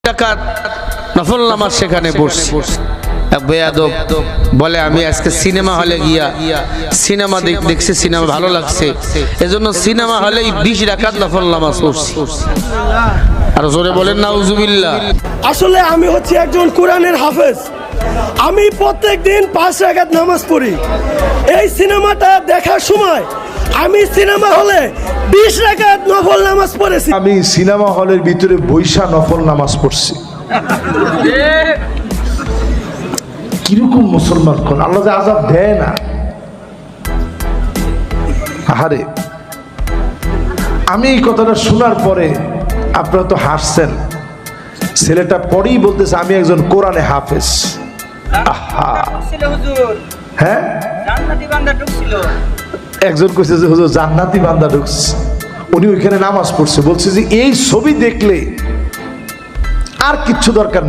রাকাত নফল নামাজ সেখানে পড়ছি। এক বেয়াদব বলে আমি আজকে সিনেমা হলে গিয়া সিনেমা দেখছি, সিনেমা ভালো লাগছে, এজন্য সিনেমা হলে 20 রাকাত নফল নামাজ পড়ছি। আর জোরে বলেন নাউজুবিল্লাহ। আসলে আমি হচ্ছে একজন কোরআনের হাফেজ। আমি প্রত্যেক দিন 5 রাকাত নামাজ পড়ি। এই সিনেমাটা দেখার সময় আমি সিনেমা হলে 20 রাকাত নফল নামাজ পড়েছি। আমি সিনেমা হলের ভিতরে বৈশা নফল নামাজ পড়ছি। কিরকম মুসলমান কোন আল্লাহ যে আযাব দেয় না। আহারে, আমি এই কথাটা শোনার পরে আপনারা তো হাসছেন। ছেলেটা পরেই বলতেছে আমি একজন কোরআনে হাফেজ। আহা, হ্যাঁ, একজন কইছে যে হুজুর জান্নাতি বান্দা ঢুকছে, উনি ওইখানে নামাজ পড়ছে। বলছে যে এই ছবি দেখলে আর কিচ্ছু দরকার নেই।